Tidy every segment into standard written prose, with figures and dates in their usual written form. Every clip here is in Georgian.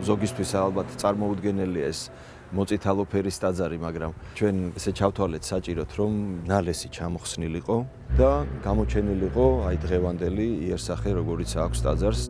ზოგისთვის ალბათ წარმოუდგენელია ეს მოწითალო ფერის ტაძარი, მაგრამ ჩვენ ესე ჩავთვალეთ საჭიროთ, რომ ნალესი ჩამოხსნილიყო და გამოჩენილიყო აი დღევანდელი იერსახე, როგორიც აქვს ტაძარს.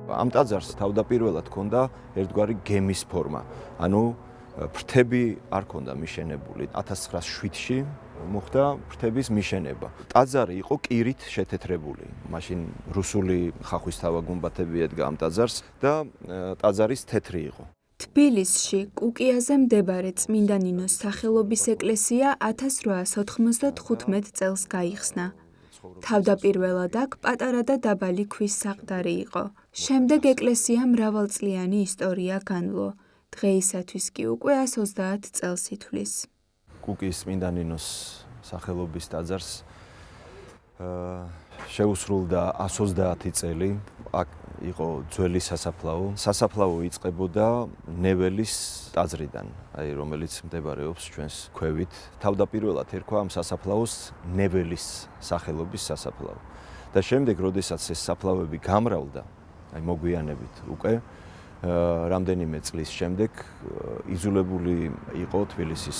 ამ ტაძარს თავდაპირველად ჰქონდა ერთგვარი გემის ფორმა. ანუ ფრთები არ ჰქონდა მიშენებული. 1907-ში მოხდა ფრთების მიშენება. ტაძარი იყო კირით შეთეთრებული. მაშინ რუსული ხახვისთავა გუმბათები ედგა ამ ტაძარს და ტაძარის თეთრი იყო. თბილისში კუკიაზე მდებარე წმინდა ნინოს სახელობის ეკლესია 1895 წელს გაიხსნა. თავდაპირველად აქ პატარა და დაბალი ქვის საყდარი იყო. შემდეგ ეკლესია მრავალწლიანი ისტორია განვლო. დღეისათვის კი უკვე 130 წელს ითვლის. კუკიის წმინდა ნინოს სახელობის ტაძარს შეუსრულდა 130 წელი. აქ იყო ძველი სასაფლაო. სასაფლაო იწყებოდა ნეველის ტაძრიდან, რომელიც მდებარეობს ჩვენს ქვევით. თავდაპირველად ერქვა ამ სასაფლაოს ნეველის სახელობის სასაფლაო. და შემდეგ, როდესაც ეს საფლავები გამრავლდა, მოგვიანებით უკვე რამდენიმე წლის შემდეგ იძულებული იყო თბილისის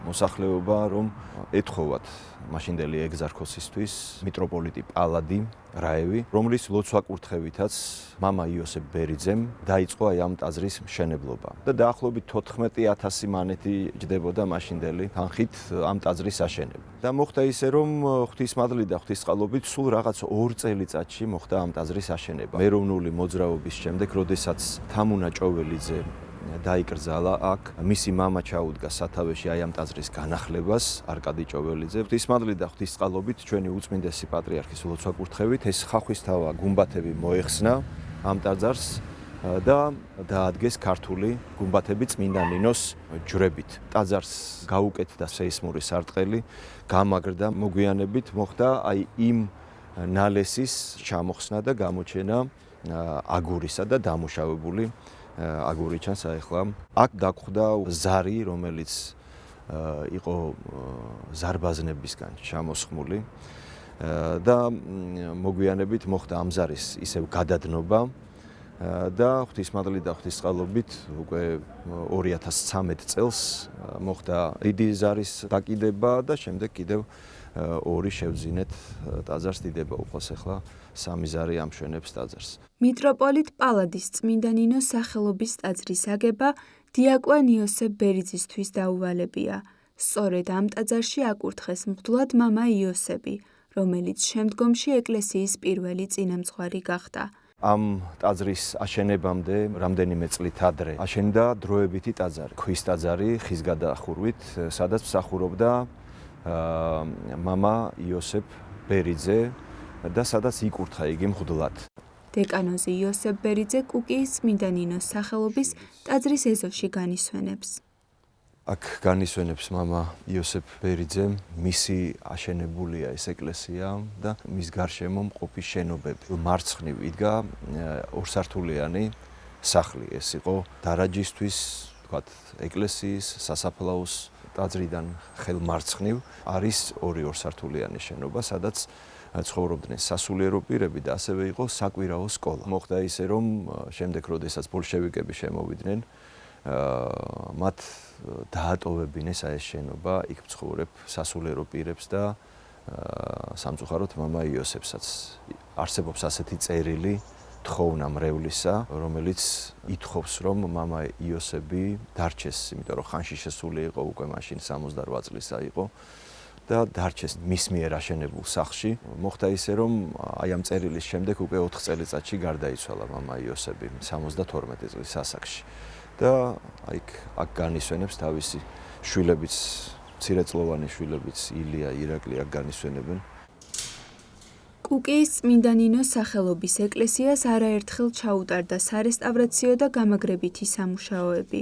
მოსახლეობა, რომ ეთხოვათ მაშინდელი ეგზარქოსისთვის მიტროპოლიტი პალადი რაევი, რომლის ლოცვა-კურთხევითაც მამა იოსებ ბერიძემ დაიწყო აი ამ ტაძრის მშენებლობა. და დაახლოებით 14,000 მანეთი ჯდებოდა მაშინდელი თანხით ამ ტაძრის აშენება. და მოხდა ისე, რომ ღვთისმადლით და ღვთისწყალობით სულ რაღაც 2 წელიწადში მოხდა ამ ტაძრის აშენება. ეროვნული მოძრაობის შემდეგ, როდესაც თამუნა ჭოველიძე დაიკრძალა აქ, მისი მამა ჩაუდგა სათავეში აი ამ ტაძრის განახლებას, არკადი ჭოველიძე. ღვთისმადლით და ღვთისწყალობით ჩვენი უწმინდესი პატრიარქის ლოცვა-კურთხევით ეს ხახვისთავა გუმბათები მოეხსნა ამ ტაძარს და დაადგეს ქართული გუმბათები წმინდა ნინოს ჯვრებით. ტაძარს გაუკეთდა სეისმური სარტყელი, გამაგრდა, მოგვიანებით მოხდა აი იმ ნალესის ჩამოხსნა და გამოჩენა აგურისა და დამუშავებული აგური ჩანს ახლა. აქ დაგხვდა ზარი, რომელიც იყო ზარბაზნებისგან ჩამოსხმული და მოგვიანებით მოხდა ამ ზარის ისევ გადადნობა და ღვთისმადლით და ღვთისწყალობით უკვე 2013 წელს მოხდა დიდი ზარის დაკიდება და შემდეგ კიდევ 2 შევძინეთ ტაძარს დიდება უყვას ახლა 3 ზარი ამშვენებს ტაძარს. მიტროპოლიტ პალადის წმინდა ნინოს სახელობის ტაძრის აგება დიაკვან იოსებ ბერიძისთვის დაუვალებია. სწორედ ამ ტაძარში აკურთხეს მღვდლად მამა იოსები, რომელიც შემდგომში ეკლესიის პირველი წინამძღვარი გახდა. ამ ტაძრის აშენებამდე რამდენიმე წლით ადრე აშენდა დროებითი ტაძარი, ქვის ტაძარი ხის გადაახურვით, სადაც მსახურობდა მამა იოსებ ბერიძე და სადაც იკურთხა იგი მღვდლად. დეკანოზი იოსებ ბერიძე კუკიის წმინდა ნინოს სახელობის ტაძრის ეზოში განისვენებს. აქ განისვენებს მამა იოსებ ბერიძემ, მისი აშენებულია ეს ეკლესია და მის გარშემო მყოფი შენობები. მარცხნივ იდგა ორსართულიანი სახლი. ეს იყო დარაჯისთვის, ვთქვათ, ეკლესიის, სასაფლაოს ტაძრიდან ხელმარცხნივ არის 2 ორსართულიანი შენობა, სადაც ცხოვრობდნენ სასულიერო პირები და ასევე იყო საკვირაო სკოლა. მოხდა ისე, რომ შემდეგ, როდესაც ბოლშევიკები შემოვიდნენ, მათ დაატოვებინეს ეს შენობა, იქ მცხოვრებ სასულიერო პირებს და სამწუხაროდ მამა იოსებსაც. არსებობს ასეთი წერილი თხოვნა მრევლისა, რომელიც ითხოვს, რომ მამა იოსები დარჩეს, იმიტომ რომ ხანში შესული იყო უკვე მაშინ 68 წლისა იყო. და დარჩეს მის მიერ აშენებულ სახლში. მოხდა ისე, რომ აი ამ წერილის შემდეგ უკვე 4 წელიწადში გარდაიცვალა მამა იოსები 72 წლის ასაკში. და აქ განისვენებს თავისი შვილებიც, მცირეწლოვანი შვილებიც ილია, ირაკლი აქ განისვენებენ. კუკიის წმინდა ნინოს სახელობის ეკლესიას არაერთხელ ჩაუტარდა სარესტავრაციო და გამაგრებითი სამუშაოები.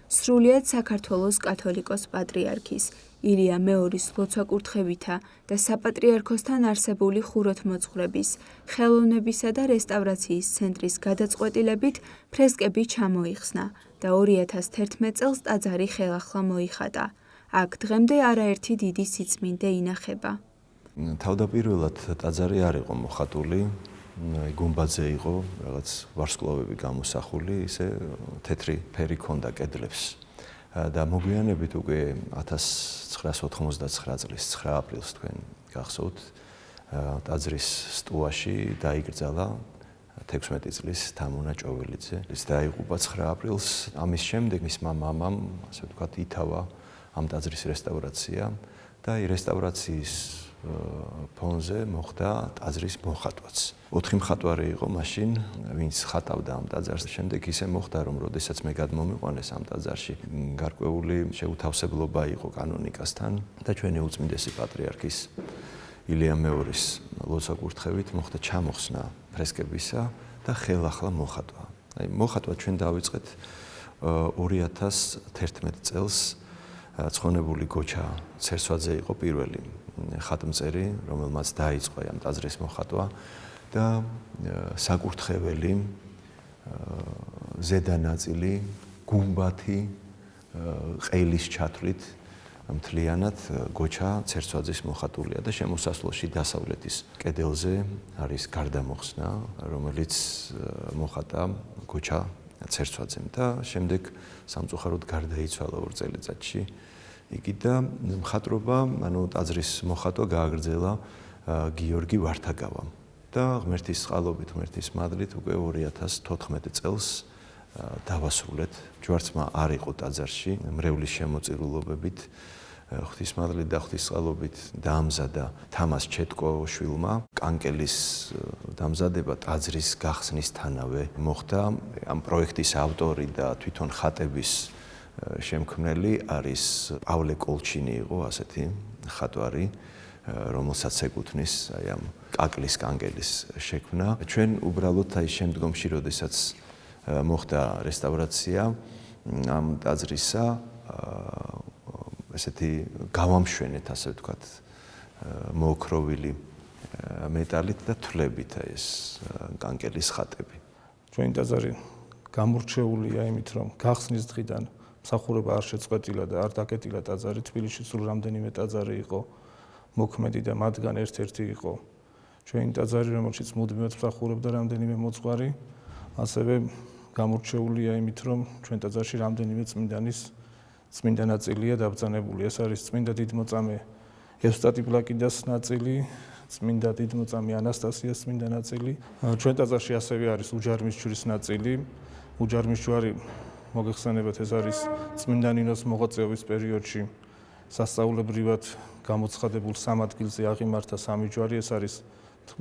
სრულიად საქართველოს კათოლიკოს პატრიარქის ილია მეორის ლოცვა-კურთხევითა და საპატრიარქოსთან არსებული ხუროთმოძღვრების, ხელოვნებისა და რესტავრაციის ცენტრის გადაწყვეტილებით ფრესკები ჩამოიხსნა და 2011 წელს ტაძარი ხელახლა მოიხატა. აქ დღემდე არაერთი დიდი სიწმინდე ინახება. თავდაპირველად ტაძარი არ იყო მოხატული, გუმბათზე იყო რაღაც ვარსკვლავები გამოსახული, ისე თეთრი ფერი ჰქონდა კედლებს. და მოგვიანებით უკვე 1999 წლის 9 აპრილს თქვენ გახსოვთ, ტაძრის სტუაში დაიკრძალა 16 წლის თამუნა ჭოველიძე. ის დაიღუპა 9 აპრილს. ამის შემდეგ მისმა მამამ, ასე ვთქვათ, ითავა ამ ტაძრის რესტავრაცია და რესტავრაციის ფონზე მოხდა ტაძრის მოხატვაც. 4 მხატვარი იყო მაშინ, ვინც ხატავდა ამ ტაძარს. შემდეგ ისე მოხდა, რომ როდესაც მე გადმომიყვანეს ამ ტაძარში, გარკვეული შეუთავსებლობა იყო კანონიკასთან და ჩვენი უწმინდესი პატრიარქის ილია მეორის ლოცვა-კურთხევით მოხდა ჩამოხსნა ფრესკებისა და ხელახლა მოხატვა. აი მოხატვა ჩვენ დავიწყეთ 2011 წელს. ცხონებული გოჩა ცერსვაძე იყო პირველი ხატმწერი, რომელმაც დაიწყო ამ ტაძრის მოხატვა და საკურთხეველი, ზედა ნაწილი, გუმბათი, ყელის ჩათვლით მთლიანად გოჩა ცერსვაძის მოხატულია და შემოსასვლელში დასავლეთის კედელზე არის გარდამოხსნა, რომელიც მოხატა გოჩა ცერსვაძემ და შემდეგ სამწუხაროდ გარდაიცვალა 2 წელიწადში. იგი და მხატვრობა, ანუ ტაძრის მოხატვა გააგრძელა გიორგი ვართაგავამ და ღმერთის წყალობით, ღმერთის მადლით უკვე 2014 წელს დავასრულეთ. ჯვარცმა არ იყო ტაძარში, მრევლის შემოწირულობებით, ღვთისმადლით და ღვთისწყალობით დაამზადა თამას ჩეტკოშვილმა. კანკელის დამზადება ტაძრის გახსნისთანავე მოხდა. ამ პროექტის ავტორი და თვითონ ხატების შემქმნელი არის პავლე კოლჩინი იყო ასეთი ხატვარი, რომელსაც ეკუთვნის აი ამ კაკლის კანკელის შექმნა. ჩვენ უბრალოდ აი შემდგომში, როდესაც მოხდა რესტავრაცია ამ ტაძრისა, ესეთი გავამშვენეთ, ასე ვთქვათ, მოოქროვილი მეტალით და თვლებით ეს კანკელის ხატები. ჩვენი ტაძარი გამორჩეულია იმით, რომ გახსნის დღიდან მსახურება არ შეწყვეტილა და არ დაკეტილა ტაძარი. თბილისში სულ რამდენიმე ტაძარი იყო მოქმედი და მათგან ერთ-ერთი იყო ჩვენი ტაძარი, რომელშიც მუდმივად მსახურობდა რამდენიმე მოძღვარი. ასევე გამორჩეულია იმით, რომ ჩვენ ტაძარში რამდენიმე წმინდანის წმინდა ნაწილია დაბრძანებული. ეს არის წმინდა დიდმოწამე ევსტატი ბლაკიდას ნაწილი, წმინდა დიდმოწამე ანასტასიას წმინდა ნაწილი. ჩვენ ტაძარში ასევე არის უჯარმის ჯვრის ნაწილი. უჯარმის ჯვარი მოგეხსენებათ, ეს არის წმინდა ნინოს მოღვაწეობის პერიოდში სასწაულებრივად გამოცხადებულ 3 ადგილზე აღიმართა 3 ჯვარი. ეს არის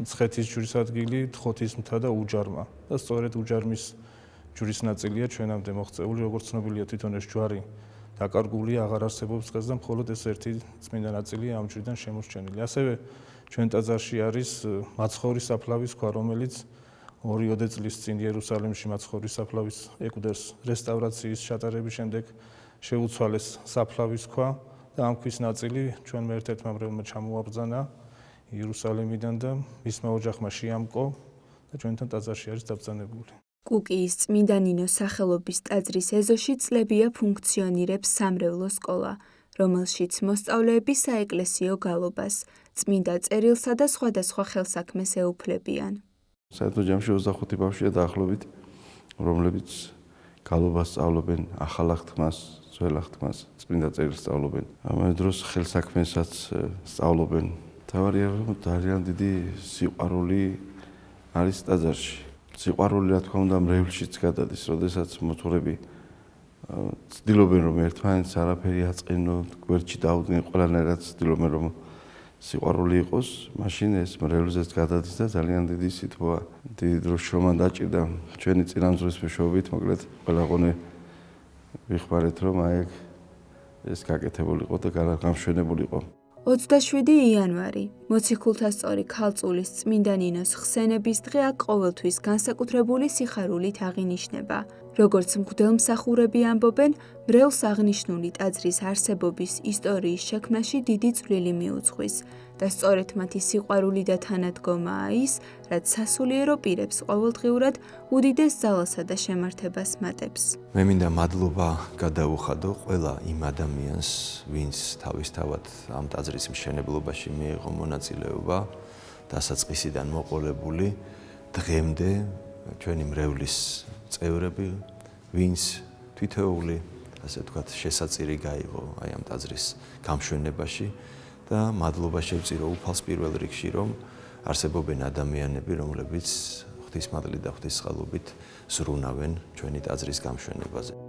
მცხეთის ჯვრის ადგილი, თხოთის მთა და უჯარმა. და სწორედ უჯარმის ჯვრის ნაწილია ჩვენამდე მოღწეული, როგორც ცნობილია თვითონ ეს ჯვარი დაკარგულია, აღარ არსებობს დღეს და მხოლოდ ეს ერთი წმინდა ნაწილია ამ ჯვრიდან შემორჩენილი. ასევე ჩვენ ტაძარში არის მაცხოვრის საფლავის ქვა, რომელიც 2 წლის წინ იერუსალიმში მაცხოვრის საფლავის ეკვდერს რესტავრაციის ჩატარების შემდეგ შეუცვალეს საფლავის ქვა და ამ ქვის ნაწილი ჩვენმა ერთ-ერთმა მრევლმა ჩამოაბრძანა იერუსალიმიდან და მისმა ოჯახმა შეამკო და ჩვენთან ტაძარში არის დაბრძანებული. კუკიის წმინდა ნინოს სახელობის ტაძრის ეზოში წლებია ფუნქციონირებს სამრევლო სკოლა, რომელშიც მოსწავლეები საეკლესიო გალობას, წმინდა წერილსა და სხვადასხვა ხელსაქმეს ეუფლებიან. საერთო ჯამში 25 ბავშვია დაახლოებით, რომლებიც გალობას სწავლობენ, ახალ აღთქმას, ძველ აღთქმას, წმინდა წერილს სწავლობენ. ამ დროს ხელსაქმესაც სწავლობენ. თავარია, რომ ძალიან დიდი სიყვარული არის ტაძარში. სიყვარული, რა თქმა უნდა, მრევლშიც გადადის, როდესაც მოთხრები ცდილობენ, რომ ერთმანეთს არაფერი აწყინონ, გვერდში დაუდგნენ, ყველანაირად ცდილობენ, რომ სიყვარული იყოს, მაშინ ეს მრევლზეც გადადის და ძალიან დიდი სითბოა. დიდი დრო შრომა დაჭირდა ჩვენი წინამძღვრის მეშვეობით, მოკლედ ყველაღონე ვიხმარეთ, რომ აი ეს გაკეთებულიყო და გამშვენებულიყო. 27 იანვარი, მოციქულთასწორი ქალწულის წმინდა ნინოს ხსენების დღე აქ ყოველთვის განსაკუთრებული სიხარულით აღინიშნება. როგორც მღვდელმსახურები ამბობენ, მრევლს აღნიშნული ტაძრის არსებობის ისტორიის შექმნაში დიდი წვლილი მიუძღვის და სწორედ მათი სიყვარული და თანადგომაა ის, რაც სასულიერო პირებს ყოველდღიურად უდიდეს ძალასა და შემართებას მატებს. მე მინდა მადლობა გადაუხადო ყველა იმ ადამიანს, ვინც თავისთავად ამ ტაძრის მშენებლობაში მიიღო მონაწილეობა, დასაწყისიდან მოყოლებული დღემდე ჩვენი მრევლის წევრები, ვინც თითოეული, ასე ვთქვათ, შესაწირი გაიღო აი ამ ტაძრის გამშვენებაში და მადლობა შევწირო უფალს პირველ რიგში, რომ არსებობენ ადამიანები, რომლებიც ღვთისმადლით და ღვთისწყალობით ზრუნავენ ჩვენი ტაძრის გამშვენებაზე.